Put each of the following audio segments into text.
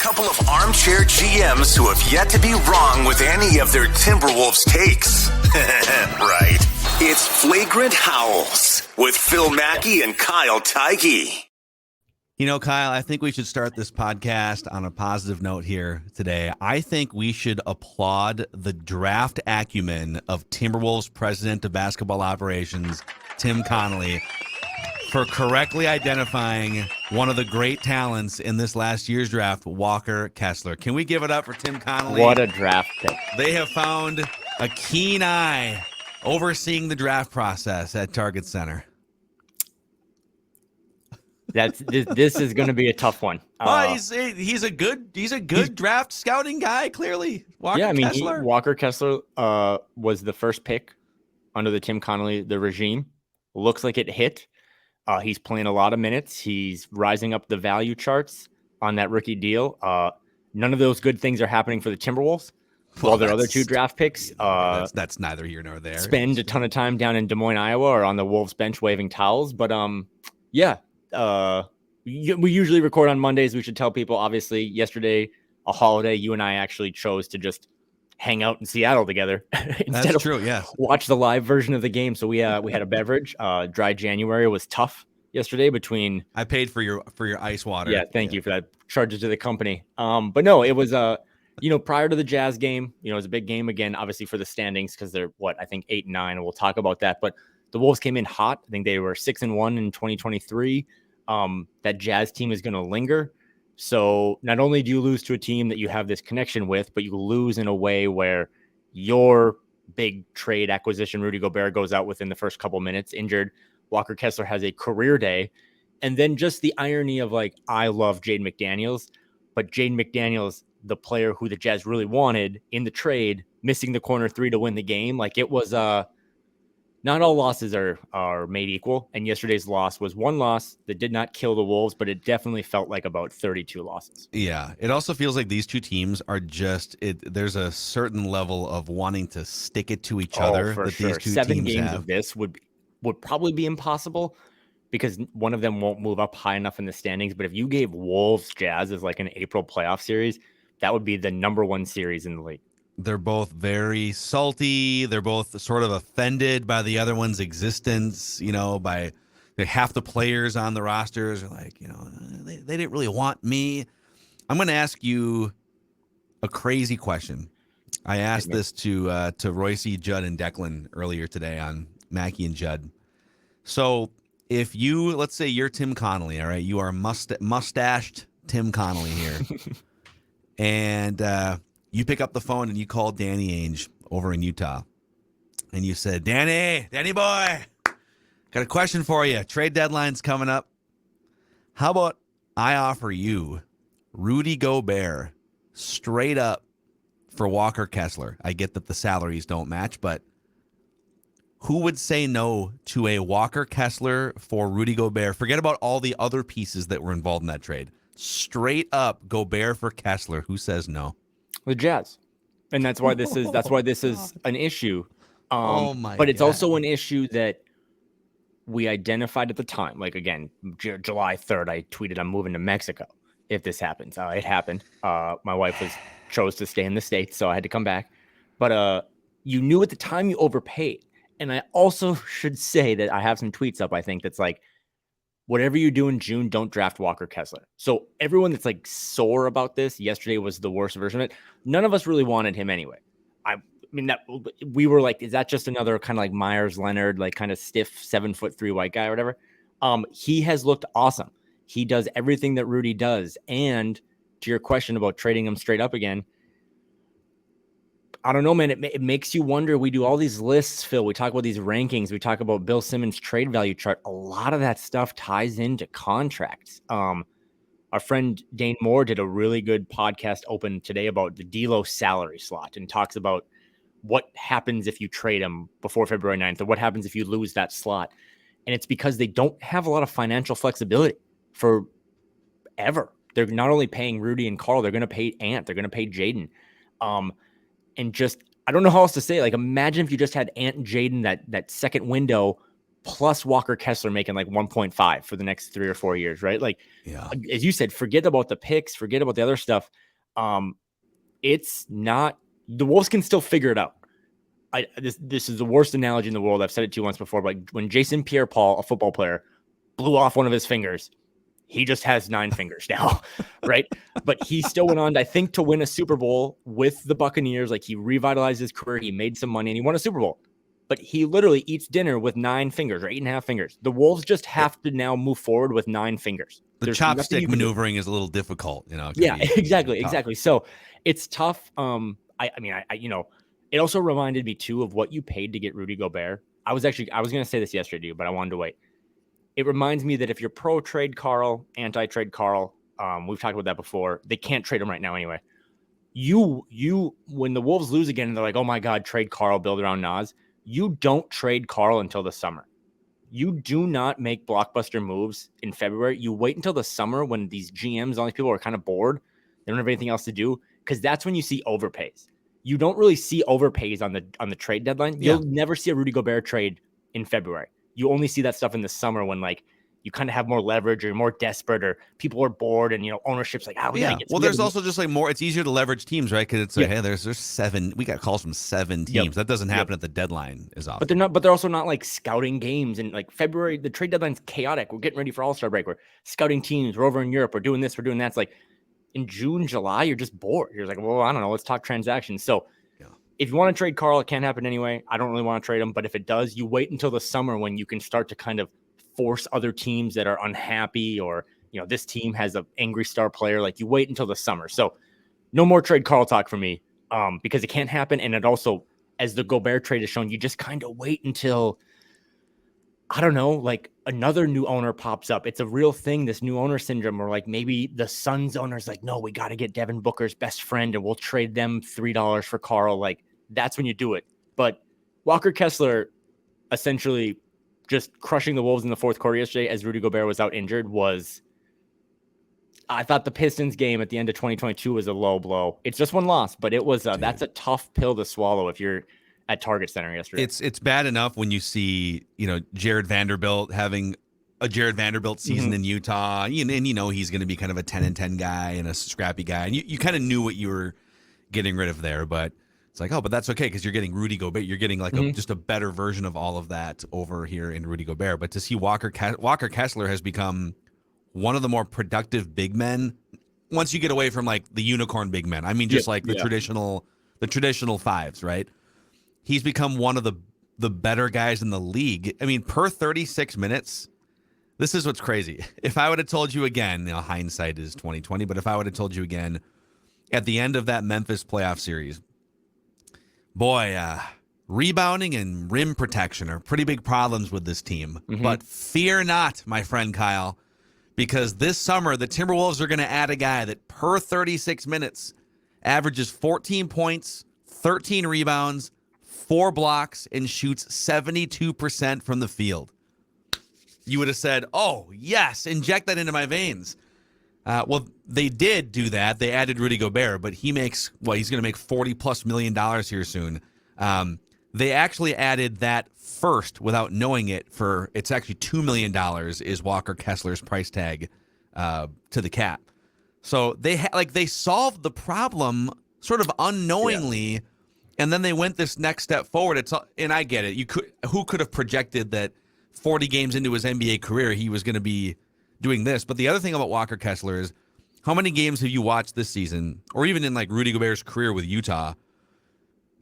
couple of armchair GMs who have yet to be wrong with any of their Timberwolves takes. Right. It's Flagrant Howls with Phil Mackey and Kyle Theige. You know, Kyle, I think we should start this podcast on a positive note here today. I think we should applaud the draft acumen of Timberwolves president of basketball operations, Tim Connolly, for correctly identifying one of the great talents in this last year's draft, Walker Kessler. Can we give it up for Tim Connolly? What a draft pick. They have found a keen eye overseeing the draft process at Target Center. This is going to be a tough one. He's a good draft scouting guy. Clearly, Walker Kessler. Walker Kessler was the first pick under the Tim Connolly the regime. Looks like it hit. He's playing a lot of minutes. He's rising up the value charts on that rookie deal. None of those good things are happening for the Timberwolves. While their other two draft picks, that's neither here nor there. Spend a ton of time down in Des Moines, Iowa, or on the Wolves bench waving towels. But we usually record on Mondays. We should tell people, obviously, yesterday, a holiday, you and I actually chose to just hang out in Seattle together instead of watch the live version of the game. So we had a beverage. Dry January was tough yesterday between. I paid for your ice water. Yeah, thank you for that. Charges to the company. But no, it was prior to the Jazz game, it was a big game again, obviously for the standings because they're 8-9, and we'll talk about that. But the Wolves came in hot. I think they were 6-1 in 2023. That Jazz team is going to linger. So not only do you lose to a team that you have this connection with, but you lose in a way where your big trade acquisition, Rudy Gobert, goes out within the first couple minutes injured. Walker Kessler has a career day. And then just the irony of I love Jaden McDaniels, but Jaden McDaniels, the player who the Jazz really wanted in the trade, missing the corner three to win the game. It was not all losses are made equal, and yesterday's loss was one loss that did not kill the Wolves, but it definitely felt like about 32 losses. Yeah, it also feels like these two teams are there's a certain level of wanting to stick it to each other. For that sure. These two 7 teams games have. of this would probably be impossible because one of them won't move up high enough in the standings. But if you gave Wolves Jazz as an April playoff series, that would be the number one series in the league. They're both very salty. They're both sort of offended by the other one's existence, by half the players on the rosters are they didn't really want me. I'm going to ask you a crazy question. I asked this to Royce, Judd, and Declan earlier today on Mackey and Judd. So if let's say you're Tim Connolly, all right, you are mustached Tim Connolly here. And, you pick up the phone and you call Danny Ainge over in Utah. And you said, Danny boy, got a question for you. Trade deadline's coming up. How about I offer you Rudy Gobert straight up for Walker Kessler? I get that the salaries don't match, but who would say no to a Walker Kessler for Rudy Gobert? Forget about all the other pieces that were involved in that trade. Straight up Gobert for Kessler. Who says no? The Jazz, and that's why this is an issue. But it's God. also an issue that we identified at the time. Again, July 3rd, I tweeted, "I'm moving to Mexico if this happens." It happened. My wife chose to stay in the States, so I had to come back. But you knew at the time you overpaid, and I also should say that I have some tweets up. I think that's whatever you do in June, don't draft Walker Kessler. So everyone that's sore about this, yesterday was the worst version of it. None of us really wanted him anyway. I mean, that we were is that just another kind of Myers Leonard, kind of stiff 7'3" white guy or whatever? He has looked awesome. He does everything that Rudy does. And to your question about trading him straight up again, I don't know, man. It makes you wonder. We do all these lists, Phil. We talk about these rankings. We talk about Bill Simmons' trade value chart. A lot of that stuff ties into contracts. Our friend Dane Moore did a really good podcast open today about the D'Lo salary slot and talks about what happens if you trade him before February 9th or what happens if you lose that slot. And it's because they don't have a lot of financial flexibility for ever. They're not only paying Rudy and Karl, they're going to pay Ant. They're going to pay Jaden. And just, I don't know how else to say it. Imagine if you just had Ant and Jaden that second window plus Walker Kessler making like 1.5 for the next 3 or 4 years, right? Like, Yeah. as you said, forget about the picks, forget about the other stuff. It's not, the Wolves can still figure it out. This is the worst analogy in the world. I've said it to you once before, but when Jason Pierre-Paul, a football player, blew off one of his fingers, he just has 9 fingers now, right? But he still went on, I think, to win a Super Bowl with the Buccaneers. Like, he revitalized his career, he made some money, and he won a Super Bowl. But he literally eats dinner with 9 fingers or 8.5 fingers. The Wolves just have to now move forward with 9 fingers. The chopstick maneuvering is a little difficult, you know. Yeah, exactly. So it's tough. I mean, it also reminded me too of what you paid to get Rudy Gobert. I was going to say this yesterday, but I wanted to wait. It reminds me that if you're pro trade Karl, anti trade Karl, we've talked about that before. They can't trade him right now anyway. When the Wolves lose again, and they're like, oh my God, trade Karl, build around Nas. You don't trade Karl until the summer. You do not make blockbuster moves in February. You wait until the summer when these GMs, all these people are kind of bored. They don't have anything else to do, because that's when you see overpays. You don't really see overpays on the trade deadline. You'll never see a Rudy Gobert trade in February. You only see that stuff in the summer when, like, you kind of have more leverage or you're more desperate or people are bored and, ownership's like, we gotta get. Well, there's also just like more, it's easier to leverage teams, right? Because it's like, hey, there's 7, we got calls from 7 teams. That doesn't happen at the deadline as often. But they're also not like scouting games, and like February, the trade deadline's chaotic. We're getting ready for All-Star break. We're scouting teams. We're over in Europe. We're doing this. We're doing that. It's like in June, July, you're just bored. You're like, well, I don't know. Let's talk transactions. So if you want to trade Karl, it can't happen anyway. I don't really want to trade him, but if it does, you wait until the summer when you can start to kind of force other teams that are unhappy, or, this team has an angry star player. Like, you wait until the summer. So no more trade Karl talk for me, because it can't happen. And it also, as the Gobert trade has shown, you just kind of wait until, I don't know, like another new owner pops up. It's a real thing, this new owner syndrome, or like maybe the Suns owner's like, no, we got to get Devin Booker's best friend and we'll trade them $3 for Karl. Like, that's when you do it. But Walker Kessler essentially just crushing the Wolves in the fourth quarter yesterday as Rudy Gobert was out injured I thought the Pistons game at the end of 2022 was a low blow. It's just one loss, but it was that's a tough pill to swallow if you're at Target Center yesterday. It's bad enough when you see, Jared Vanderbilt having a Jared Vanderbilt season in Utah, and he's going to be kind of a 10-10 guy and a scrappy guy. And you kind of knew what you were getting rid of there, but it's like, but that's okay because you're getting Rudy Gobert. You're getting like just a better version of all of that over here in Rudy Gobert. But to see Walker Kessler has become one of the more productive big men once you get away from like the unicorn big men. I mean, just like the traditional fives, right? He's become one of the better guys in the league. I mean, per 36 minutes, this is what's crazy. If I would have told you again, hindsight is 2020, but if I would have told you again at the end of that Memphis playoff series, boy, rebounding and rim protection are pretty big problems with this team. But fear not, my friend Kyle, because this summer the Timberwolves are going to add a guy that per 36 minutes averages 14 points, 13 rebounds, 4 blocks, and shoots 72% from the field. You would have said, oh, yes, inject that into my veins. Well, they did do that. They added Rudy Gobert, but he's going to make $40+ million here soon. They actually added that first without knowing it it's actually $2 million is Walker Kessler's price tag to the cap. So they solved the problem sort of unknowingly, and then they went this next step forward. And I get it. Who could have projected that 40 games into his NBA career he was going to be doing this? But the other thing about Walker Kessler is, how many games have you watched this season, or even in like Rudy Gobert's career with Utah,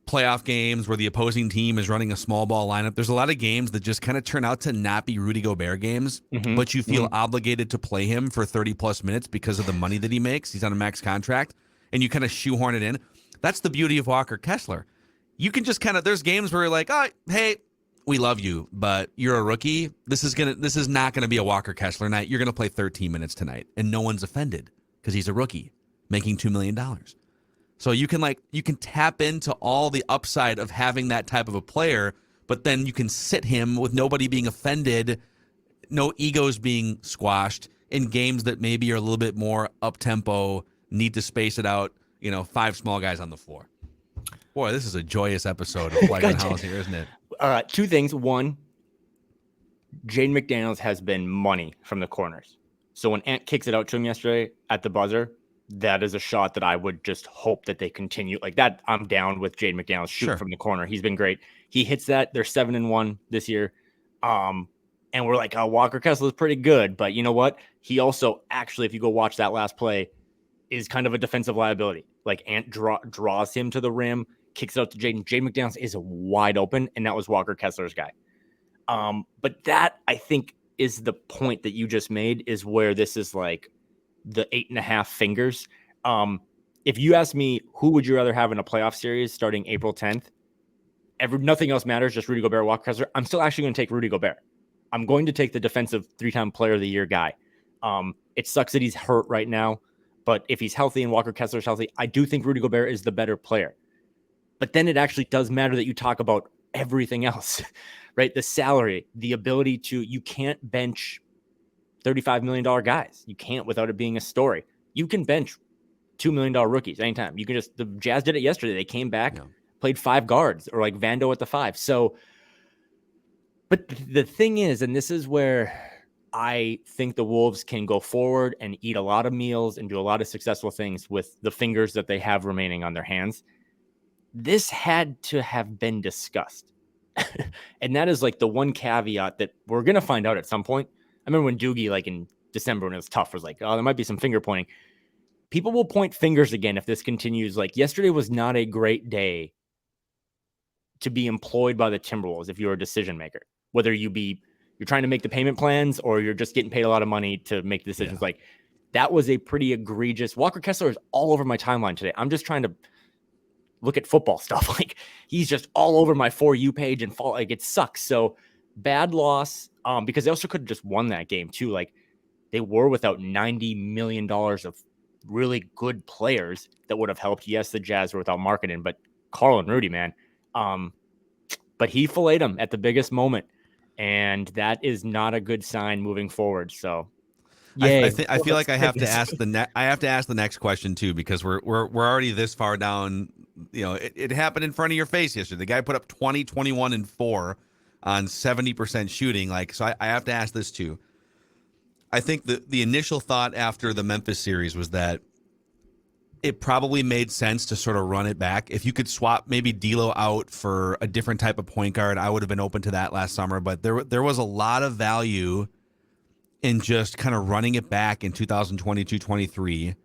playoff games where the opposing team is running a small ball lineup? There's a lot of games that just kind of turn out to not be Rudy Gobert games, but you feel obligated to play him for 30+ minutes because of the money that he makes. He's on a max contract, and you kind of shoehorn it in. That's the beauty of Walker Kessler. You can just there's games where you're like, oh, hey, we love you, but you're a rookie. This is not going to be a Walker Kessler night. You're going to play 13 minutes tonight, and no one's offended because he's a rookie making $2 million. So you can tap into all the upside of having that type of a player, but then you can sit him with nobody being offended, no egos being squashed in games that maybe are a little bit more up-tempo, need to space it out, 5 small guys on the floor. Boy, this is a joyous episode of Flagrant Howls here, isn't it? 2 things. One, Jaden McDaniels has been money from the corners. So when Ant kicks it out to him yesterday at the buzzer, that is a shot that I would just hope that they continue like that. I'm down with Jaden McDaniels shooting from the corner. He's been great. He hits that. They're 7-1 this year. And we're like, oh, Walker Kessler is pretty good. But you know what? He also actually, if you go watch that last play, is kind of a defensive liability. Like Ant draws him to the rim, kicks it out to Jaden. Jaden McDaniels is wide open, and that was Walker Kessler's guy. But that, I think, is the point that you just made, is where this is like the 8.5 fingers. If you ask me, who would you rather have in a playoff series starting April 10th? Nothing else matters, just Rudy Gobert, Walker Kessler. I'm still actually going to take Rudy Gobert. I'm going to take the defensive 3-time player of the year guy. It sucks that he's hurt right now, but if he's healthy and Walker Kessler's healthy, I do think Rudy Gobert is the better player. But then it actually does matter that you talk about everything else, right? The salary, the ability to, you can't bench $35 million guys. You can't without it being a story. You can bench $2 million rookies anytime. You can just, the Jazz did it yesterday. They came back, played 5 guards, or like Vando at the 5. So, but the thing is, and this is where I think the Wolves can go forward and eat a lot of meals and do a lot of successful things with the fingers that they have remaining on their hands. This had to have been discussed. And that is like the one caveat that we're going to find out at some point. I remember when Doogie, like in December when it was tough, was like, oh, there might be some finger pointing. People will point fingers again if this continues. Like yesterday was not a great day to be employed by the Timberwolves if you're a decision maker. Whether you're trying to make the payment plans or you're just getting paid a lot of money to make decisions. Like that was a pretty egregious. Walker Kessler is all over my timeline today. I'm just trying to look at football stuff. Like he's just all over my For You page and fall. Like it sucks. So bad loss. Because they also could have just won that game too. Like they were without $90 million of really good players that would have helped. Yes, the Jazz were without marketing, but Karl and Rudy, man. But he filleted them at the biggest moment. And that is not a good sign moving forward. So, I feel like I have to ask the next question too, because we're already this far down. You know, it happened in front of your face yesterday. The guy put up 20, 21, and 4 on 70% shooting. Like, so I have to ask this too. I think the initial thought after the Memphis series was that it probably made sense to sort of run it back. If you could swap maybe D'Lo out for a different type of point guard, I would have been open to that last summer. But there was a lot of value in just kind of running it back in 2022-23.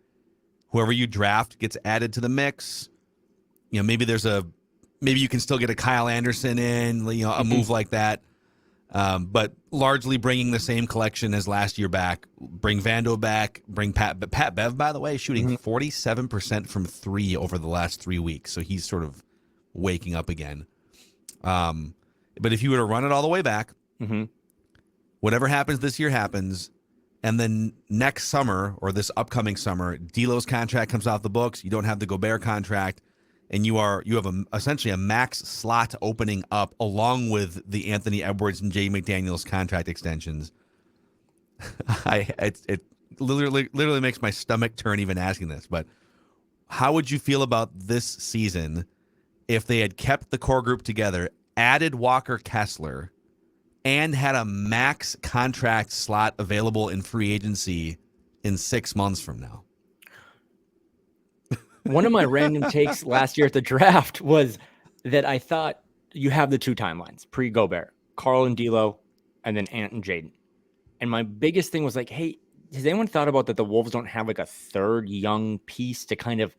Whoever you draft gets added to the mix. You know, maybe you can still get a Kyle Anderson in, you know, a move like that. But largely bringing the same collection as last year back. Bring Vando back. Bring Pat Bev, by the way, shooting 47% from 3 over the last 3 weeks. So he's sort of waking up again. But if you were to run it all the way back, whatever happens this year happens. And then next summer or this upcoming summer, D'Lo's contract comes off the books. You don't have the Gobert contract. And you have essentially a max slot opening up along with the Anthony Edwards and Jay McDaniels contract extensions. It literally makes my stomach turn even asking this. But how would you feel about this season if they had kept the core group together, added Walker Kessler, and had a max contract slot available in free agency in 6 months from now? One of my random takes last year at the draft was that I thought you have the 2 timelines, pre-Gobert, Karl and D'Lo, and then Ant and Jaden. And my biggest thing was like, hey, has anyone thought about that the Wolves don't have like a third young piece to kind of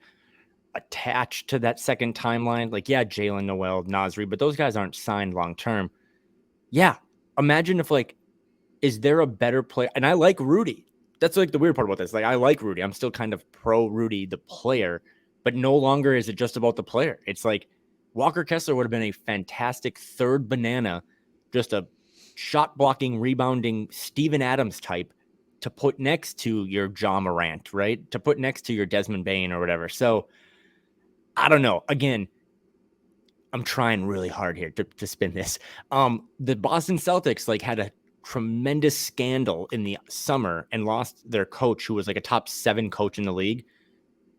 attach to that second timeline? Like, yeah, Jalen, Noel, Nasri, but those guys aren't signed long-term. Yeah. Imagine if is there a better player? And I like Rudy. That's like the weird part about this. Like, I like Rudy. I'm still kind of pro Rudy, the player. But no longer is it just about the player. It's like Walker Kessler would have been a fantastic third banana, just a shot blocking, rebounding Steven Adams type to put next to your Ja Morant, right? To put next to your Desmond Bane or whatever. So I don't know. Again, I'm trying really hard here to spin this. The Boston Celtics had a tremendous scandal in the summer and lost their coach, who was like a top 7 coach in the league,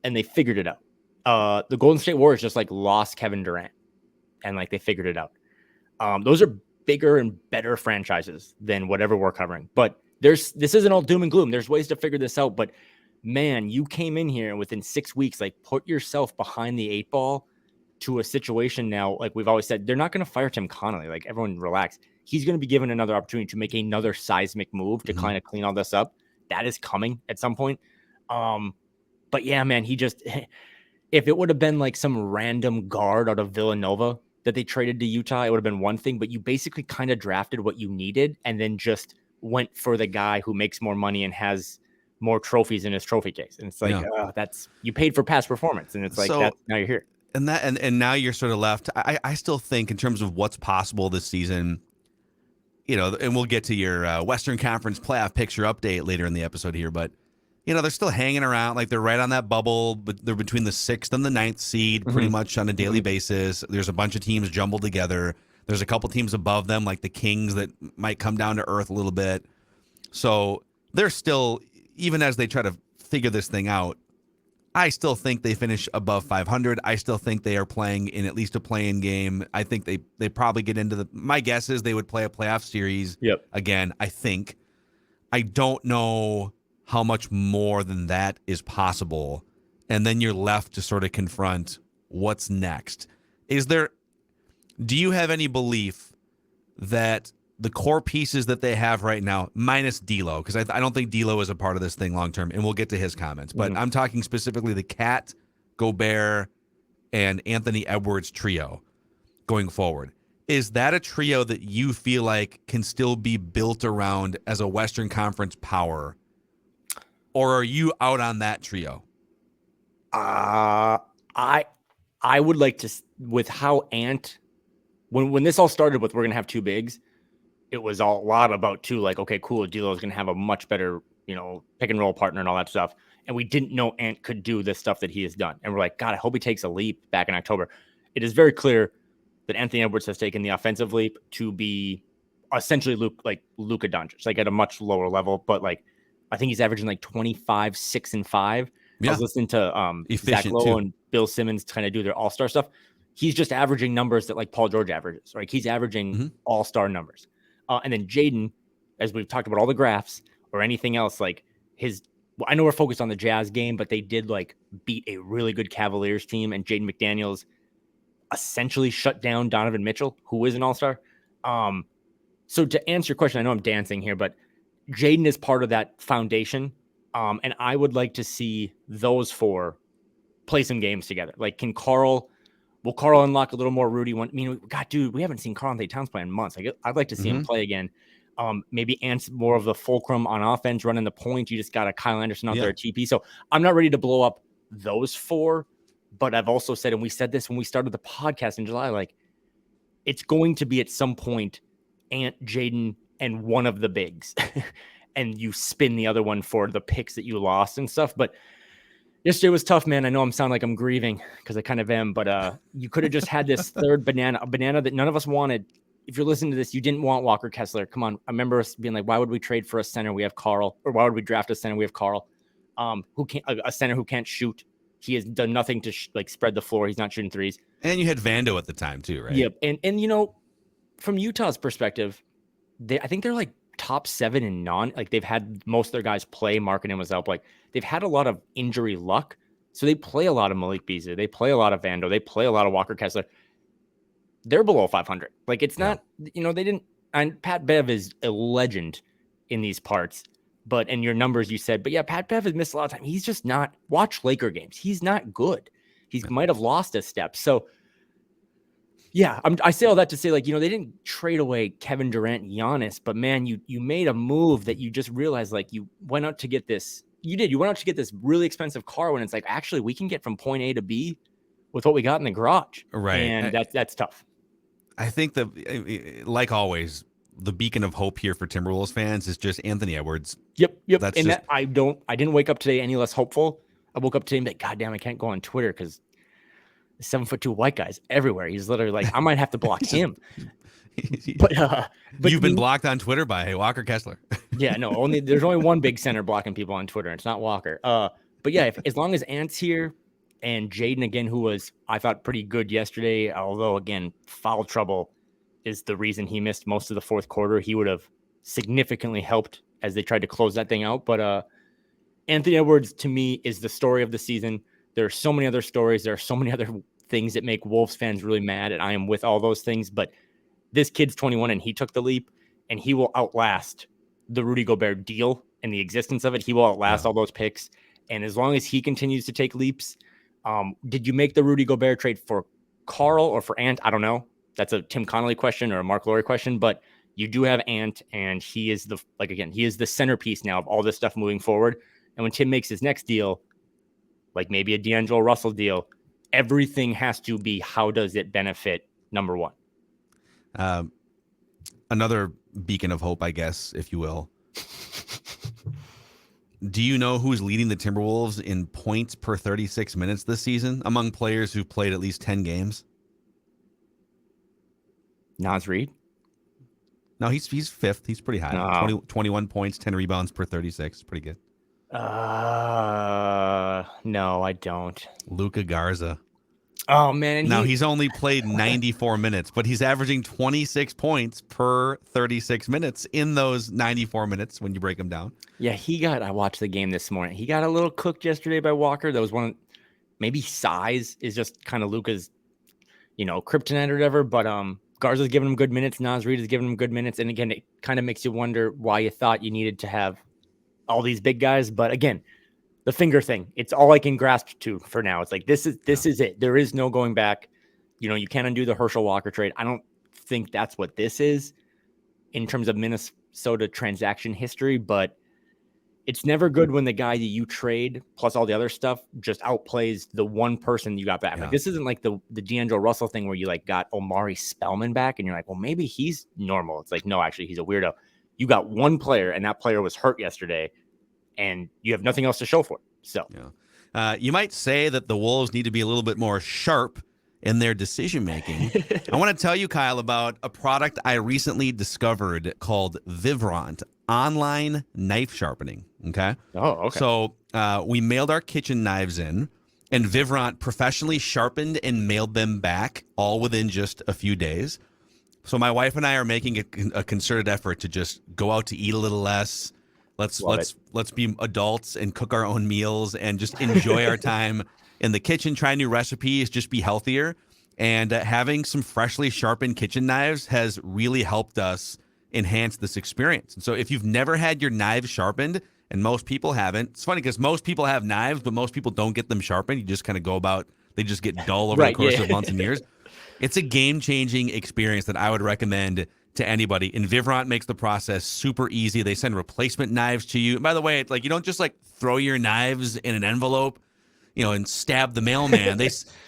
and they figured it out. The Golden State Warriors just lost Kevin Durant, and they figured it out. Those are bigger and better franchises than whatever we're covering. But this isn't all doom and gloom. There's ways to figure this out. But man, you came in here and within 6 weeks, like put yourself behind the 8 ball to a situation now. Like we've always said, they're not going to fire Tim Connolly. Like everyone relax. He's going to be given another opportunity to make another seismic move to kind of clean all this up. That is coming at some point. But yeah, man, he just, if it would have been like some random guard out of Villanova that they traded to Utah, it would have been one thing, but you basically kind of drafted what you needed and then just went for the guy who makes more money and has more trophies in his trophy case. And it's like, that's, you paid for past performance. And it's like, now you're here. And now you're sort of left. I still think in terms of what's possible this season, and we'll get to your Western Conference playoff picture update later in the episode here, but they're still hanging around. Like they're right on that bubble, but they're between the 6th and the 9th seed pretty much on a daily basis. There's a bunch of teams jumbled together. There's a couple teams above them, like the Kings, that might come down to earth a little bit. So they're still, even as they try to figure this thing out, I still think they finish above 500. I still think they are playing in at least a play-in game. I think they probably get into my guess is they would play a playoff series again, I think. I don't know how much more than that is possible. And then you're left to sort of confront what's next. Do you have any belief that the core pieces that they have right now, minus D'Lo, because I don't think D'Lo is a part of this thing long term, and we'll get to his comments, but I'm talking specifically the Cat, Gobert, and Anthony Edwards trio going forward. Is that a trio that you feel like can still be built around as a Western Conference power, or are you out on that trio? I would like to, with how when this all started with we're gonna have 2 bigs, it was a lot about too, like, okay, cool, D'Lo is going to have a much better, pick and roll partner and all that stuff. And we didn't know Ant could do this stuff that he has done. And we're like, God, I hope he takes a leap back in October. It is very clear that Anthony Edwards has taken the offensive leap to be essentially Luka Doncic, like at a much lower level. But like, I think he's averaging like 25, 6 and 5. Yeah. I was listening to Zach Lowe and Bill Simmons kind of do their all-star stuff. He's just averaging numbers that like Paul George averages, right? He's averaging all-star numbers. And then Jaden, as we've talked about all the graphs or anything else, like I know we're focused on the Jazz game, but they did like beat a really good Cavaliers team, and Jaden McDaniels essentially shut down Donovan Mitchell, who is an all-star. So to answer your question, I know I'm dancing here, but Jaden is part of that foundation. And I would like to see those 4 play some games together. Like, will Karl unlock a little more Rudy? We haven't seen Karl-Anthony Towns play in months. I'd like to see him play again. Maybe Ant's more of the fulcrum on offense, running the point. You just got a Kyle Anderson out there at TP. So I'm not ready to blow up those 4, but I've also said, and we said this when we started the podcast in July, like it's going to be at some point Ant, Jaden, and one of the bigs, and you spin the other one for the picks that you lost and stuff. But yesterday was tough, man. I know I'm sounding like I'm grieving because I kind of am, but you could have just had this third banana, a banana that none of us wanted. If you're listening to this, you didn't want Walker Kessler. Come on. I remember us being like, why would we trade for a center? We have Karl. Or why would we draft a center? We have Karl. A center who can't shoot. He has done nothing to spread the floor. He's not shooting threes. And you had Vando at the time too, right? Yep. And from Utah's perspective, I think they're like top 7 in they've had most of their guys play. Markkanen was out. Like they've had a lot of injury luck. So they play a lot of Malik Beasley. They play a lot of Vando. They play a lot of Walker Kessler. They're below 500. Like it's not, they didn't, and Pat Bev is a legend in these parts, and your numbers you said, but yeah, Pat Bev has missed a lot of time. He's just not, watch Laker games. He's not good. He might have lost a step. So yeah, I say all that to say, they didn't trade away Kevin Durant and Giannis, but man, you made a move that you just realized, you went out to get this. You went out to get this really expensive car when it's like, actually, we can get from point A to B with what we got in the garage. Right. And that's tough. I think that, like always, the beacon of hope here for Timberwolves fans is just Anthony Edwards. Yep. I didn't wake up today any less hopeful. I woke up today and be like, God damn, I can't go on Twitter because 7'2" white guys everywhere. He's literally like, I might have to block him. But you've been blocked on Twitter by Walker Kessler. Yeah, no, there's only one big center blocking people on Twitter, and it's not Walker. But yeah, as long as Ant's here and Jaden again, who was, I thought, pretty good yesterday, although again, foul trouble is the reason he missed most of the fourth quarter. He would have significantly helped as they tried to close that thing out. But Anthony Edwards, to me, is the story of the season. There are so many other stories. There are so many other things that make Wolves fans really mad, and I am with all those things. But this kid's 21, and he took the leap, and he will outlast the Rudy Gobert deal and the existence of it. He will outlast all those picks. And as long as he continues to take leaps, did you make the Rudy Gobert trade for Karl or for Ant? I don't know. That's a Tim Connolly question or a Mark Lowry question, but you do have Ant, and he is he is the centerpiece now of all this stuff moving forward. And when Tim makes his next deal, like maybe a D'Angelo Russell deal, everything has to be, how does it benefit number one? Another beacon of hope, I guess, if you will. Do you know who's leading the Timberwolves in points per 36 minutes this season among players who've played at least 10 games? Naz Reid? No, he's fifth. He's pretty high. 21 points, 10 rebounds per 36. Pretty good. No, I don't. Luka Garza. Oh, man. Now, he's only played 94 minutes, but he's averaging 26 points per 36 minutes in those 94 minutes when you break them down. Yeah, I watched the game this morning. He got a little cooked yesterday by Walker. That was maybe size is just kind of Luka's, kryptonite or whatever, but Garza's giving him good minutes. Naz Reid is giving him good minutes. And again, it kind of makes you wonder why you thought you needed to have all these big guys. But again, the finger thing, it's all I can grasp to for now. It's like, this is it. There is no going back. You can't undo the Herschel Walker trade. I don't think that's what this is in terms of Minnesota transaction history, but it's never good when the guy that you trade plus all the other stuff just outplays the one person you got back. Yeah. Like, this isn't like the D'Angelo Russell thing where you got Omari Spellman back and you're like, well, maybe he's normal. It's like, no, actually he's a weirdo. You got one player and that player was hurt yesterday and you have nothing else to show for it. So you might say that the Wolves need to be a little bit more sharp in their decision making. I want to tell you, Kyle, about a product I recently discovered called Vivrant online knife sharpening. Okay. Oh, okay. So we mailed our kitchen knives in, and Vivrant professionally sharpened and mailed them back all within just a few days. So my wife and I are making a concerted effort to just go out to eat a little less. Let's be adults and cook our own meals and just enjoy our time in the kitchen, try new recipes, just be healthier. And having some freshly sharpened kitchen knives has really helped us enhance this experience. And so if you've never had your knives sharpened, and most people haven't, it's funny because most people have knives, but most people don't get them sharpened. You just kind of go about, they just get dull over the course of months and years. It's a game-changing experience that I would recommend to anybody. And Vivrant makes the process super easy. They send replacement knives to you. And by the way, it's like you don't just throw your knives in an envelope, and stab the mailman.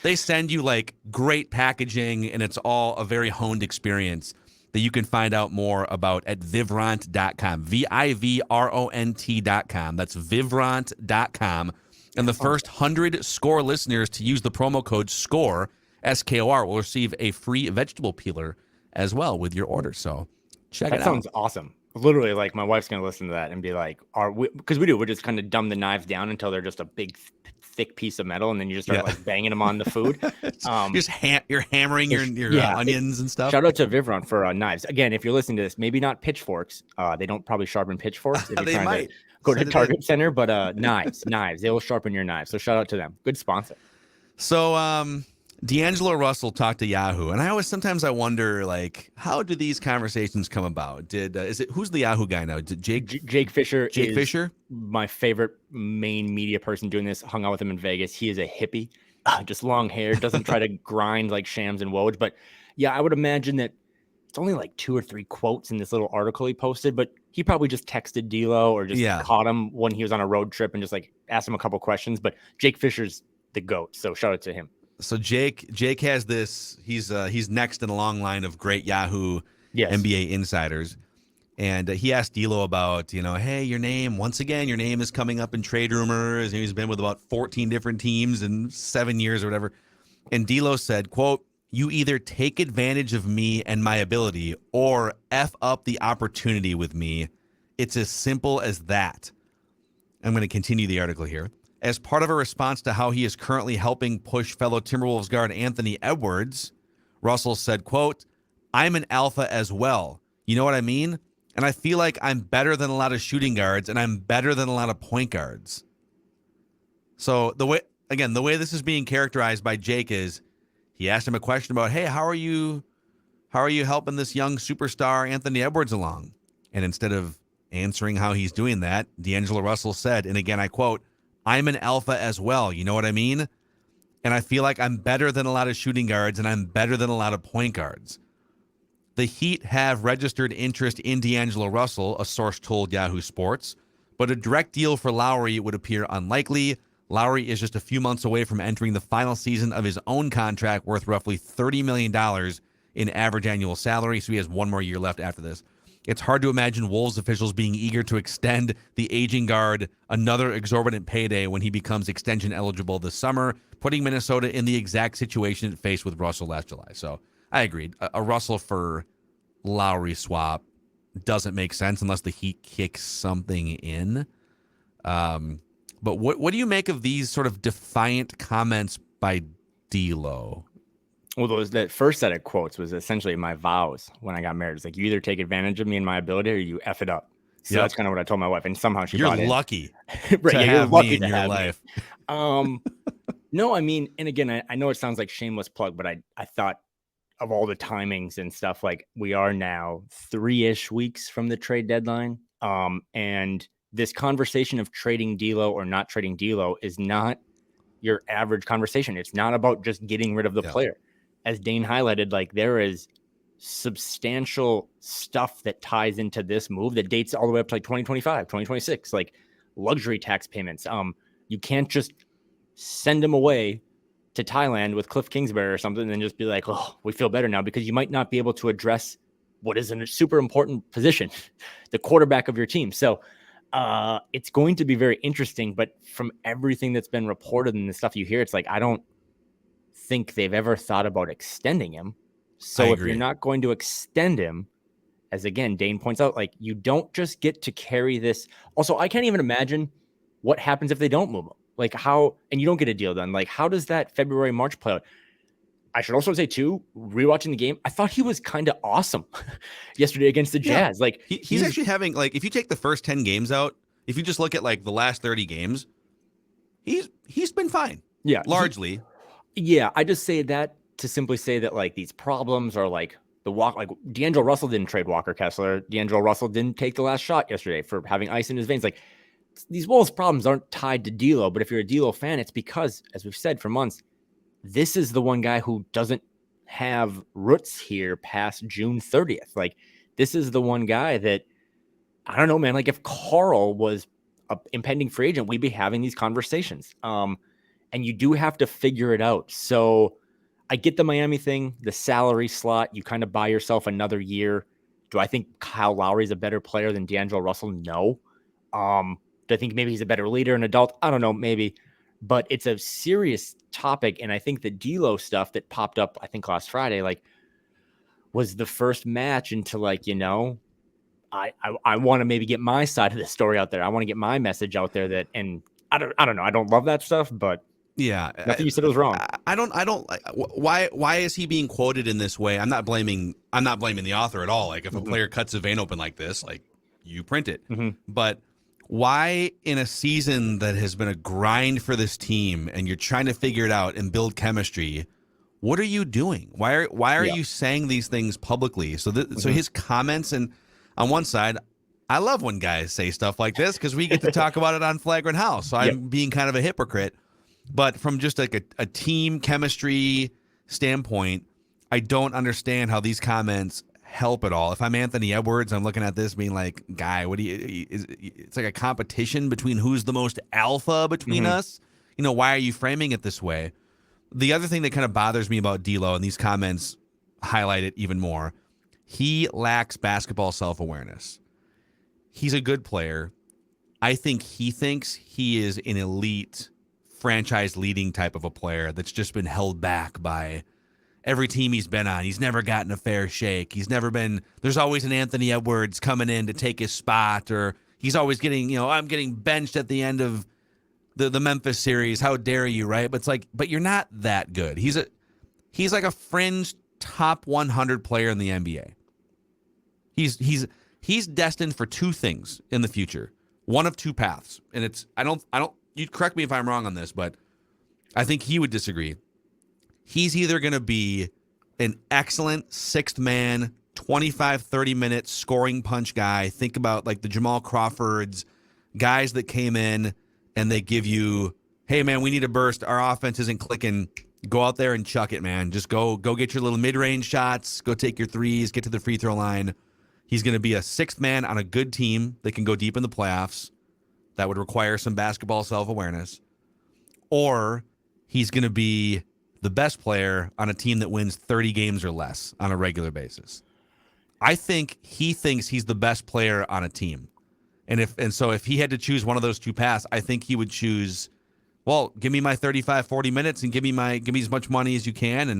They send you great packaging, and it's all a very honed experience that you can find out more about at Vivrant.com. Vivront.com. That's Vivrant.com. And the first 100 SCORE listeners to use the promo code SCORE, SKOR, will receive a free vegetable peeler as well with your order. So check it out. That sounds awesome. Literally, my wife's going to listen to that and be like, because we just kind of dumb the knives down until they're just a big, thick piece of metal, and then you just start banging them on the food. You're hammering your onions and stuff. Shout out to Vivrant for knives. Again, if you're listening to this, maybe not pitchforks. They don't probably sharpen pitchforks. If you're they might. To go to Target Center, but knives. They will sharpen your knives. So shout out to them. Good sponsor. So, D'Angelo Russell talked to Yahoo, and sometimes I wonder, how do these conversations come about? Who's the Yahoo guy now? Jake Fisher? Jake Fisher, my favorite main media person doing this. Hung out with him in Vegas. He is a hippie, just long hair. Doesn't try to grind like Shams and Woj. But yeah, I would imagine that it's only 2 or 3 quotes in this little article he posted. But he probably just texted D'Lo or just caught him when he was on a road trip and just asked him a couple questions. But Jake Fisher's the GOAT, so shout out to him. So Jake has this. He's next in a long line of great Yahoo NBA insiders, and he asked D'Lo about hey, your name is coming up in trade rumors. And he's been with about 14 different teams in 7 years or whatever. And D'Lo said, "quote You either take advantage of me and my ability, or f up the opportunity with me. It's as simple as that." I'm going to continue the article here. As part of a response to how he is currently helping push fellow Timberwolves guard Anthony Edwards, Russell said, quote, I'm an alpha as well. You know what I mean? And I feel like I'm better than a lot of shooting guards, and I'm better than a lot of point guards. So the way this is being characterized by Jake is he asked him a question about, hey, how are you helping this young superstar Anthony Edwards along? And instead of answering how he's doing that, D'Angelo Russell said, and again I quote, I'm an alpha as well. You know what I mean? And I feel like I'm better than a lot of shooting guards, and I'm better than a lot of point guards. The Heat have registered interest in D'Angelo Russell, a source told Yahoo Sports, but a direct deal for Lowry would appear unlikely. Lowry is just a few months away from entering the final season of his own contract worth roughly $30 million in average annual salary, so he has one more year left after this. It's hard to imagine Wolves officials being eager to extend the aging guard another exorbitant payday when he becomes extension eligible this summer, putting Minnesota in the exact situation it faced with Russell last July. So I agreed. A Russell for Lowry swap doesn't make sense unless the Heat kicks something in. But what do you make of these sort of defiant comments by D'Lo? Well, that first set of quotes was essentially my vows when I got married. It's like, you either take advantage of me and my ability or you F it up. So that's kind of what I told my wife. And somehow she bought it. You're lucky right, to have me in your life. No, I mean, and again, I know it sounds like shameless plug, but I thought of all the timings and stuff, like we are now 3-ish weeks from the trade deadline. And this conversation of trading D'Lo or not trading D'Lo is not your average conversation. It's not about just getting rid of the player. As Dane highlighted, like there is substantial stuff that ties into this move that dates all the way up to like 2025, 2026, like luxury tax payments. You can't just send them away to Thailand with Cliff Kingsbury or something and then just be like, oh, we feel better now, because you might not be able to address what is a super important position, the quarterback of your team. So it's going to be very interesting, but from everything that's been reported and the stuff you hear, it's like, I don't think they've ever thought about extending him. So if you're not going to extend him, as again, Dane points out, like you don't just get to carry this. Also, I can't even imagine what happens if they don't move him. Like how, and you don't get a deal done. Like how does that February, March play out? I should also say too, rewatching the game, I thought he was kind of awesome yesterday against the Jazz. Like he's actually having, like, if you take the first 10 games out, if you just look at like the last 30 games, he's been fine. Yeah. Largely. I just say that to simply say that like these problems are like like D'Angelo Russell didn't trade Walker Kessler. D'Angelo Russell didn't take the last shot yesterday for having ice in his veins. Like these Wolves problems aren't tied to D'Lo, but if you're a D'Lo fan, it's because, as we've said for months, this is the one guy who doesn't have roots here past June 30th. Like this is the one guy that, I don't know, man, like if Karl was an impending free agent, we'd be having these conversations. And you do have to figure it out. So I get the Miami thing, the salary slot, you kind of buy yourself another year. Do I think Kyle Lowry is a better player than D'Angelo Russell? No. Do I think maybe he's a better leader, an adult? I don't know, maybe. But it's a serious topic. And I think the D'Lo stuff that popped up, I think last Friday, like was the first match into like, you know, I want to maybe get my side of the story out there. I want to get my message out there that, and I don't know. I don't love that stuff, but yeah, nothing you said was wrong. I don't why is he being quoted in this way? I'm not blaming the author at all. Like if a player cuts a vein open like this, like you print it. But why in a season that has been a grind for this team and you're trying to figure it out and build chemistry, what are you doing? Why are you saying these things publicly? So so his comments, and on one side, I love when guys say stuff like this because we get to talk about it on Flagrant Howls. So I'm being kind of a hypocrite. But from just like a team chemistry standpoint, I don't understand how these comments help at all. If I'm Anthony Edwards, I'm looking at this being like, guy, what do you, it's like a competition between who's the most alpha between us. You know, why are you framing it this way? The other thing that kind of bothers me about D'Lo, and these comments highlight it even more, he lacks basketball self-awareness. He's a good player. I think he thinks he is an elite franchise leading type of a player that's just been held back by every team he's been on. He's never gotten a fair shake. He's never been, there's always an Anthony Edwards coming in to take his spot, or he's always getting, I'm getting benched at the end of the Memphis series. How dare you, right? But it's like, but you're not that good. He's like a fringe top 100 player in the NBA. He's destined for two things in the future. One of two paths. And it's I don't you correct me if I'm wrong on this, but I think he would disagree. He's either going to be an excellent sixth man, 25, 30-minute scoring punch guy. Think about like the Jamal Crawfords, guys that came in and they give you, hey, man, we need a burst. Our offense isn't clicking. Go out there and chuck it, man. Just go get your little mid-range shots. Go take your threes. Get to the free throw line. He's going to be a sixth man on a good team that can go deep in the playoffs. That would require some basketball self-awareness. Or he's going to be the best player on a team that wins 30 games or less on a regular basis. I think he thinks he's the best player on a team. And so if he had to choose one of those two paths, I think he would choose, well, give me my 35, 40 minutes and give me as much money as you can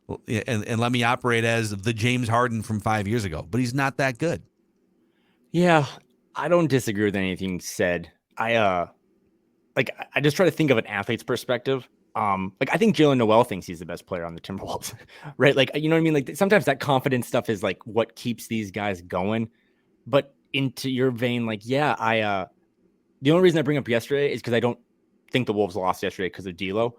and let me operate as the James Harden from 5 years ago. But he's not that good. Yeah, I don't disagree with anything said. I just try to think of an athlete's perspective. I think Jalen Noel thinks he's the best player on the Timberwolves, right? Like, you know what I mean? Like sometimes that confidence stuff is like what keeps these guys going. But into your vein, like, yeah, the only reason I bring up yesterday is because I don't think the Wolves lost yesterday because of D'Lo.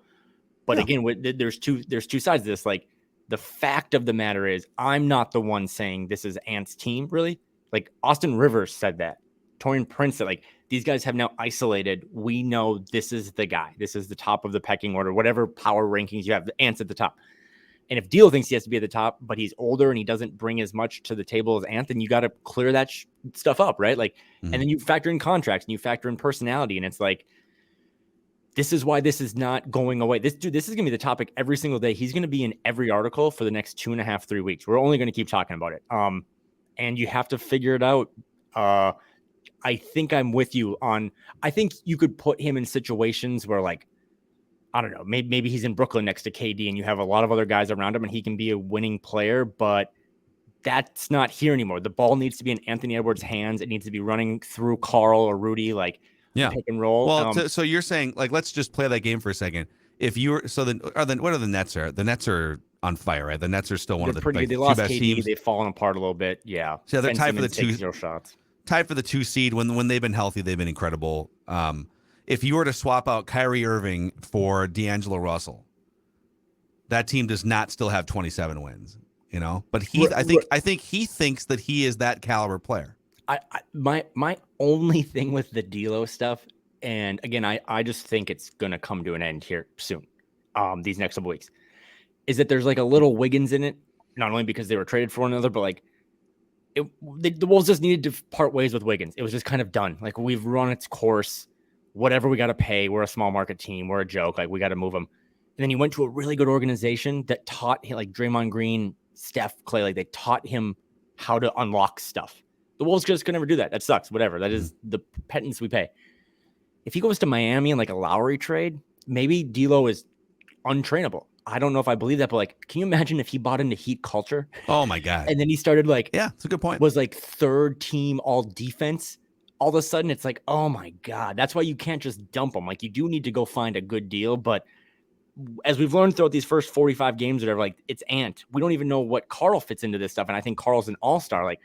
But again, there's two sides to this. Like the fact of the matter is I'm not the one saying this is Ant's team, really. Like Austin Rivers said that. Taurean Prince said, like, these guys have now isolated. We know this is the guy. This is the top of the pecking order, whatever power rankings you have. Ant's at the top. And if D'Lo thinks he has to be at the top, but he's older and he doesn't bring as much to the table as Ant, then you got to clear that stuff up, right? Like, and then you factor in contracts and you factor in personality. And it's like, this is why this is not going away. This is going to be the topic every single day. He's going to be in every article for the next 2.5, 3 weeks. We're only going to keep talking about it. And you have to figure it out. I think I'm with you on, I think you could put him in situations where, like, I don't know, maybe he's in Brooklyn next to KD and you have a lot of other guys around him and he can be a winning player, but that's not here anymore. The ball needs to be in Anthony Edwards' hands. It needs to be running through Karl or Rudy, like pick and roll. Well, so you're saying, like, let's just play that game for a second. If you were, what are the Nets? The Nets are on fire, right? The Nets are still one of the pretty good. They lost KD. Teams. They've fallen apart a little bit. Yeah. So they're tied for the 0 shots. Tied for the 2 seed. When they've been healthy, they've been incredible. If you were to swap out Kyrie Irving for D'Angelo Russell, that team does not still have 27 wins, you know? But I think he thinks that he is that caliber player. My only thing with the D'Lo stuff, and again, I just think it's gonna come to an end here soon, these next couple weeks, is that there's like a little Wiggins in it, not only because they were traded for one another, but like the Wolves just needed to part ways with Wiggins. It was just kind of done. Like, we've run its course. Whatever we got to pay. We're a small market team. We're a joke. Like, we got to move him. And then he went to a really good organization that taught him, like Draymond Green, Steph, Clay, like they taught him how to unlock stuff. The Wolves just could never do that. That sucks. Whatever. That is the pittance we pay. If he goes to Miami and like a Lowry trade, maybe D'Lo is untrainable. I don't know if I believe that, but like, can you imagine if he bought into Heat culture? Oh my God. And then he started like, yeah, that's a good point. Was like third team all defense. All of a sudden it's like, oh my God, that's why you can't just dump him. Like, you do need to go find a good deal. But as we've learned throughout these first 45 games, or whatever, like, it's Ant. We don't even know what Karl fits into this stuff. And I think Karl's an all-star. Like,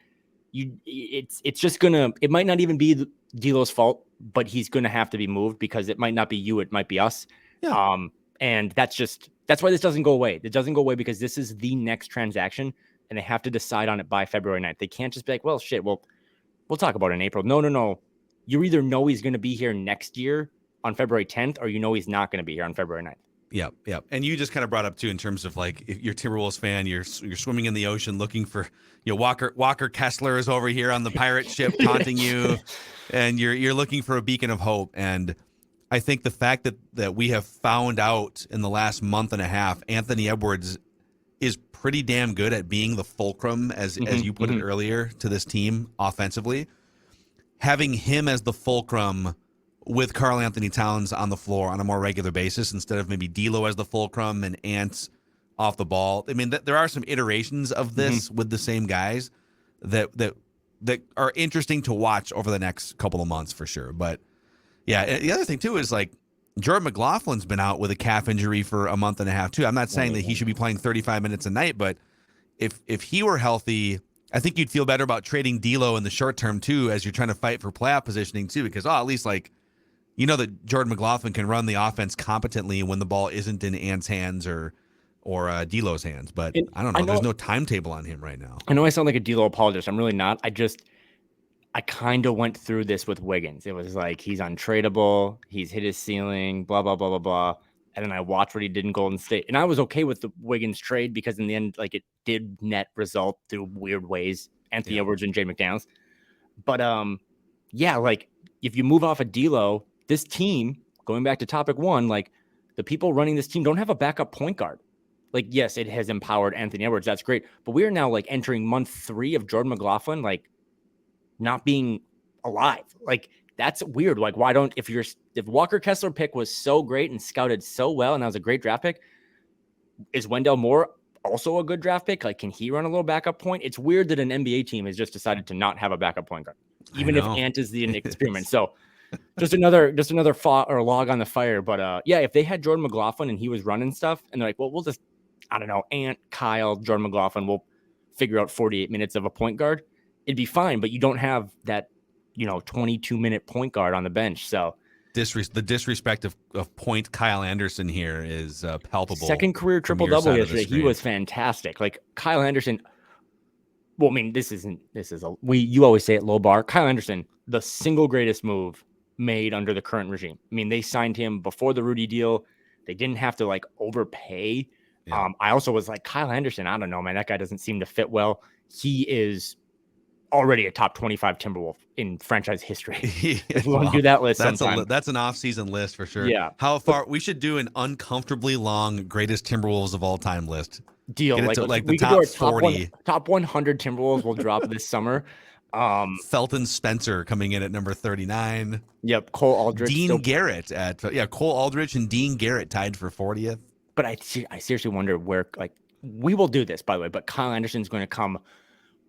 it's just gonna, it might not even be D'Lo's fault, but he's gonna have to be moved because it might not be you, it might be us. Yeah. And that's why this doesn't go away. It doesn't go away because this is the next transaction and they have to decide on it by February 9th. They can't just be like, well, shit, we'll talk about it in April. No. You either know he's going to be here next year on February 10th, or you know he's not going to be here on February 9th. Yeah. And you just kind of brought up too, in terms of like, if you're a Timberwolves fan, you're swimming in the ocean looking for, you know, Walker Kessler is over here on the pirate ship taunting you, and you're looking for a beacon of hope. And I think the fact that we have found out in the last month and a half, Anthony Edwards is pretty damn good at being the fulcrum, as you put it earlier, to this team offensively. Having him as the fulcrum with Karl-Anthony Towns on the floor on a more regular basis, instead of maybe D'Lo as the fulcrum and Ant off the ball. I mean, there are some iterations of this with the same guys that are interesting to watch over the next couple of months for sure. But yeah, the other thing too is like Jordan McLaughlin's been out with a calf injury for a month and a half too. I'm not saying that he should be playing 35 minutes a night, but if he were healthy, I think you'd feel better about trading D'Lo in the short term too, as you're trying to fight for playoff positioning too, because at least like that Jordan McLaughlin can run the offense competently when the ball isn't in Ant's hands or D'Lo's hands. But I don't know. There's no timetable on him right now. I know I sound like a D'Lo apologist. I'm really not. I kind of went through this with Wiggins. It was like he's untradeable. He's hit his ceiling, blah, blah, blah, blah, blah. And then I watched what he did in Golden State. And I was okay with the Wiggins trade because in the end, like it did net result through weird ways. Anthony Edwards and Jay McDaniels. But like if you move off of D'Lo, this team, going back to topic one, like the people running this team don't have a backup point guard. Like, yes, it has empowered Anthony Edwards. That's great. But we are now like entering month 3 of Jordan McLaughlin, like not being alive. Like that's weird. Like if Walker Kessler pick was so great and scouted so well, and that was a great draft pick, is Wendell Moore also a good draft pick? Like, can he run a little backup point? It's weird that an NBA team has just decided to not have a backup point guard, even if Ant is the experiment. So just another log on the fire. But if they had Jordan McLaughlin and he was running stuff, and they're like, well, we'll just, I don't know, Ant, Kyle, Jordan McLaughlin, we'll figure out 48 minutes of a point guard. It'd be fine, but you don't have that, 22-minute point guard on the bench. So the disrespect of point Kyle Anderson here is palpable. Second career triple-double yesterday. He was fantastic. Like Kyle Anderson. Well, I mean, you always say it low bar. Kyle Anderson, the single greatest move made under the current regime. I mean, they signed him before the Rudy deal. They didn't have to like overpay. Yeah. I also was like, Kyle Anderson, I don't know, man, that guy doesn't seem to fit well. He is already a top 25 Timberwolf in franchise history. If we want to do that list sometime. That's an off-season list for sure. Yeah. How far we should do an uncomfortably long greatest Timberwolves of all time list. Deal. Like the top 40. Top 100 Timberwolves will drop this summer. Felton Spencer coming in at number 39. Yep. Cole Aldrich. Garrett Cole Aldrich and Dean Garrett tied for 40th. But I seriously wonder where, like, we will do this, by the way, but Kyle Anderson's going to come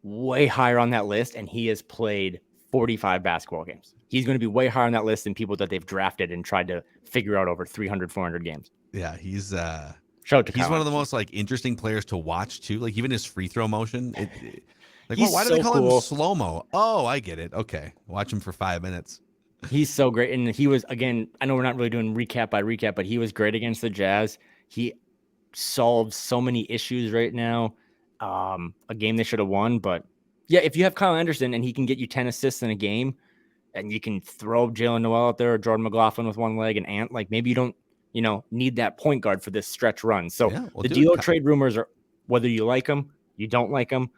way higher on that list, and he has played 45 basketball games. He's going to be way higher on that list than people that they've drafted and tried to figure out over 300, 400 games. Yeah, he's one of the most like interesting players to watch too. Like even his free throw motion. Why do so they call cool. him slow-mo? Oh, I get it. Okay, watch him for 5 minutes. He's so great, and he was, again, I know we're not really doing recap by recap, but he was great against the Jazz. He solved so many issues right now. A game they should have won, but yeah, if you have Kyle Anderson and he can get you 10 assists in a game, and you can throw Jalen Noel out there or Jordan McLaughlin with one leg and Ant, like maybe you don't, need that point guard for this stretch run. So the D'Lo trade rumors are, whether you like them, you don't like them.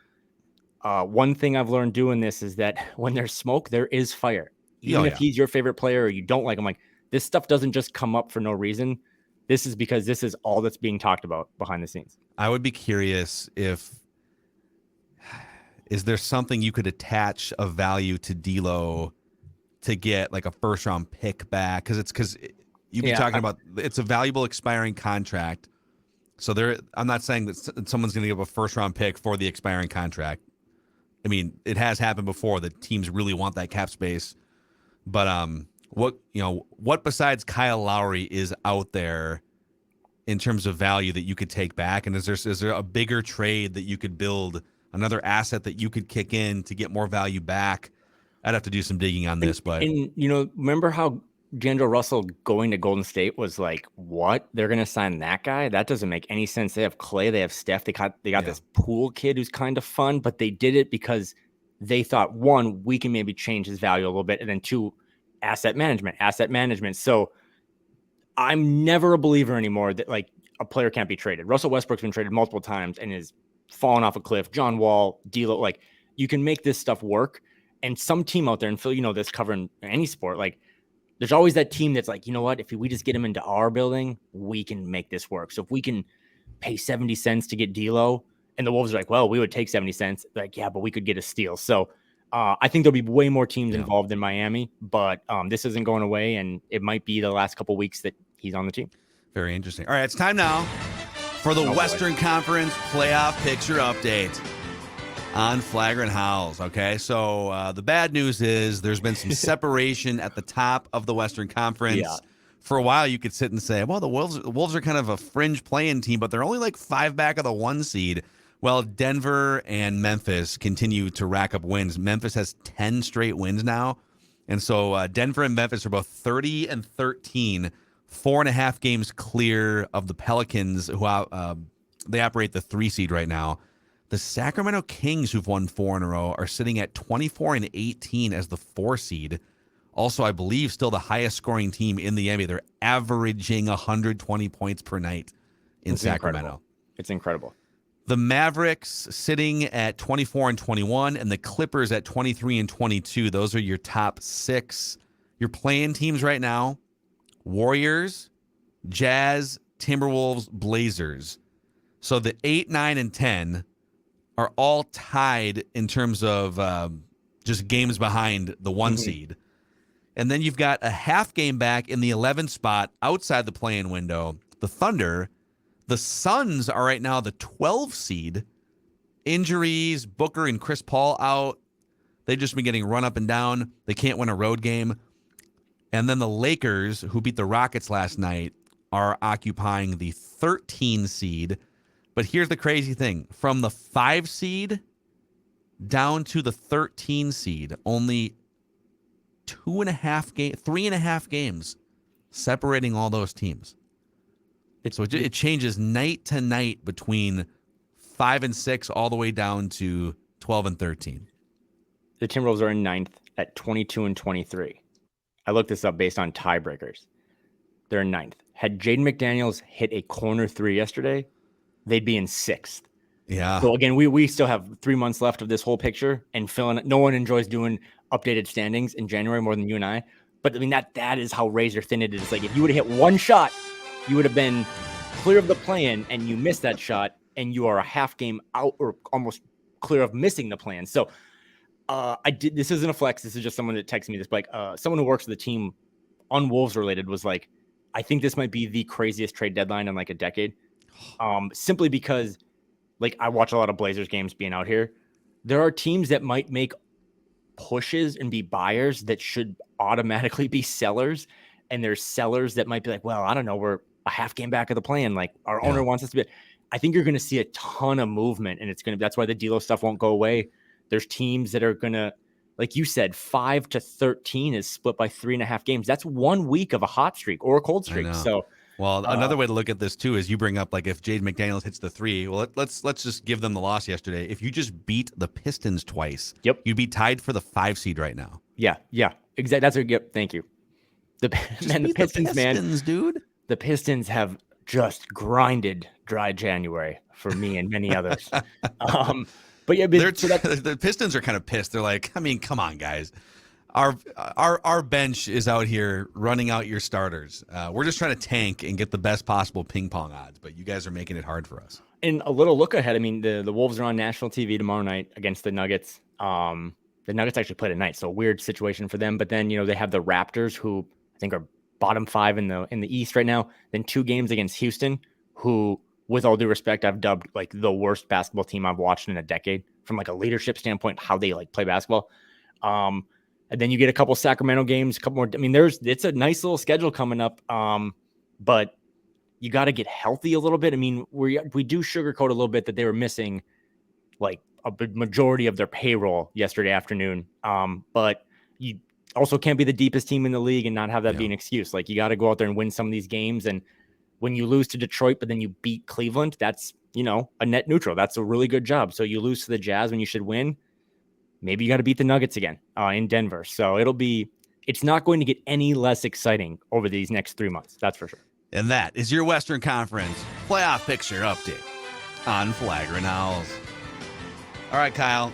One thing I've learned doing this is that when there's smoke, there is fire. Even if he's your favorite player or you don't like him, like this stuff doesn't just come up for no reason. This is because this is all that's being talked about behind the scenes. I would be curious is there something you could attach of value to D'Lo to get like a first round pick back? Because you'd be talking about it's a valuable expiring contract. So I'm not saying that someone's going to give a first round pick for the expiring contract. I mean, it has happened before that teams really want that cap space. But what besides Kyle Lowry is out there in terms of value that you could take back? And is there a bigger trade that you could build, another asset that you could kick in to get more value back? I'd have to do some digging on this, but remember how D'Angelo Russell going to Golden State was like, what? They're going to sign that guy? That doesn't make any sense. They have Clay, they have Steph, they got this Poole kid who's kind of fun, but they did it because they thought, one, we can maybe change his value a little bit, and then two, asset management. So I'm never a believer anymore that like a player can't be traded. Russell Westbrook's been traded multiple times and is falling off a cliff. John Wall, D'Lo, like you can make this stuff work. And some team out there, and Phil, this covering any sport, like there's always that team that's like, you know what, if we just get him into our building, we can make this work. So if we can pay 70 cents to get D'Lo, and the Wolves are like, well, we would take 70 cents. Like, yeah, but we could get a steal. So I think there'll be way more teams involved in Miami, but this isn't going away, and it might be the last couple weeks that he's on the team. Very interesting. All right, it's time now for the Western Conference playoff picture update on Flagrant Howls. Okay, so the bad news is there's been some separation at the top of the Western Conference. Yeah. For a while, you could sit and say, well, the Wolves are kind of a fringe playing team, but they're only like 5 back of the 1 seed. Well, Denver and Memphis continue to rack up wins. Memphis has 10 straight wins now. And so Denver and Memphis are both 30 and 13, 4.5 games clear of the Pelicans, who they operate the 3 seed right now. The Sacramento Kings, who've won 4 in a row, are sitting at 24 and 18 as the 4 seed. Also, I believe still the highest scoring team in the NBA. They're averaging 120 points per night in Sacramento. It's incredible. The Mavericks sitting at 24 and 21, and the Clippers at 23 and 22. Those are your top 6. Your play-in teams right now: Warriors, Jazz, Timberwolves, Blazers. So the 8, 9, and 10 are all tied in terms of just games behind the 1 seed. And then you've got a half game back in the 11th spot outside the play-in window, the Thunder. The Suns are right now the 12 seed. Injuries, Booker and Chris Paul out. They've just been getting run up and down. They can't win a road game. And then the Lakers, who beat the Rockets last night, are occupying the 13 seed. But here's the crazy thing. From the 5 seed down to the 13 seed, only 3.5 games separating all those teams. So it changes night to night between 5 and 6 all the way down to 12 and 13. The Timberwolves are in 9th at 22 and 23. I looked this up based on tiebreakers. They're in 9th. Had Jaden McDaniels hit a corner 3 yesterday, they'd be in 6th. Yeah. So again, we still have 3 months left of this whole picture, and no one enjoys doing updated standings in January more than you and I. But I mean, that is how razor thin it is. Like, if you would have hit one shot, you would have been clear of the play-in, and you missed that shot, and you are a half game out or almost clear of missing the plan. So this isn't a flex. This is just someone that texted me this. Like, someone who works for the team on Wolves related was like, I think this might be the craziest trade deadline in like a decade. Simply because, like, I watch a lot of Blazers games being out here. There are teams that might make pushes and be buyers that should automatically be sellers. And there's sellers that might be like, well, I don't know, we're a half game back of the plan. Like, our owner wants us to be. I think you're going to see a ton of movement, and that's why the D'Lo stuff won't go away. There's teams that are going to, like you said, 5 to 13 is split by 3.5 games. That's 1 week of a hot streak or a cold streak. So, well, another way to look at this too is you bring up, like, if Jaden McDaniels hits the 3, well, let's just give them the loss yesterday. If you just beat the Pistons twice, you'd be tied for the 5 seed right now. Yeah, exactly. That's a yep. Thank you. The Pistons, man, dude. The Pistons have just grinded dry January for me and many others. But yeah, the Pistons are kind of pissed. They're like, I mean, come on, guys. Our bench is out here running out your starters. We're just trying to tank and get the best possible ping pong odds, but you guys are making it hard for us. And a little look ahead. I mean, the Wolves are on national TV tomorrow night against the Nuggets. The Nuggets actually played at night, so a weird situation for them. But then, they have the Raptors, who I think are bottom 5 in the East right now. Then 2 games against Houston, who, with all due respect, I've dubbed like the worst basketball team I've watched in a decade from like a leadership standpoint, how they like play basketball. And then you get a couple Sacramento games, a couple more. I mean, it's a nice little schedule coming up. But you got to get healthy a little bit. I mean, we do sugarcoat a little bit that they were missing like a majority of their payroll yesterday afternoon. But you also can't be the deepest team in the league and not have that be an excuse. Like, you got to go out there and win some of these games. And when you lose to Detroit, but then you beat Cleveland, that's, a net neutral. That's a really good job. So you lose to the Jazz when you should win. Maybe you got to beat the Nuggets again in Denver. So it's not going to get any less exciting over these next 3 months. That's for sure. And that is your Western Conference playoff picture update on Flagrant Howls. All right, Kyle.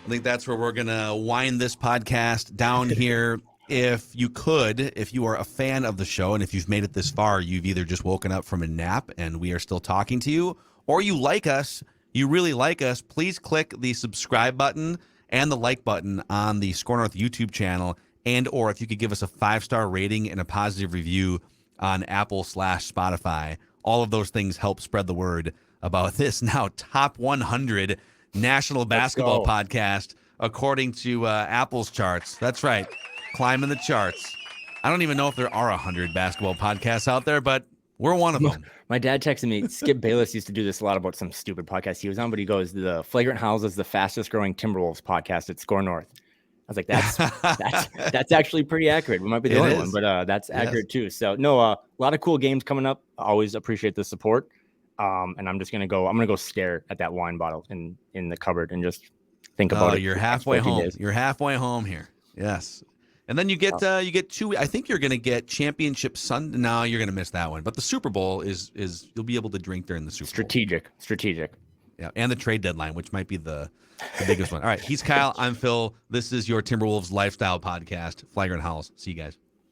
I think that's where we're going to wind this podcast down here. If you are a fan of the show, and if you've made it this far, you've either just woken up from a nap and we are still talking to you, or you like us, you really like us, please click the subscribe button and the like button on the Score North YouTube channel, and or if you could give us a 5-star rating and a positive review on Apple/Spotify. All of those things help spread the word about this now top 100 national basketball podcast according to Apple's charts. That's right. Climbing the charts. I don't even know if there are 100 basketball podcasts out there, but We're one of them. My dad texted me. Skip Bayless used to do this a lot about some stupid podcast he was on, but he goes, "The Flagrant Howls is the fastest growing Timberwolves podcast at Score North." I was like, that's actually pretty accurate. We might be the only one, but that's accurate too. So no, a lot of cool games coming up. I always appreciate the support. And I'm gonna go stare at that wine bottle in the cupboard and just think about it. You're halfway home. You're halfway home here. Yes. And then you get 2. I think you're going to get Championship Sunday. No, you're going to miss that one. But the Super Bowl is you'll be able to drink during the Super Bowl. Strategic. Yeah, and the trade deadline, which might be the biggest one. All right, he's Kyle. I'm Phil. This is your Timberwolves Lifestyle Podcast, Flagrant Howls. See you guys.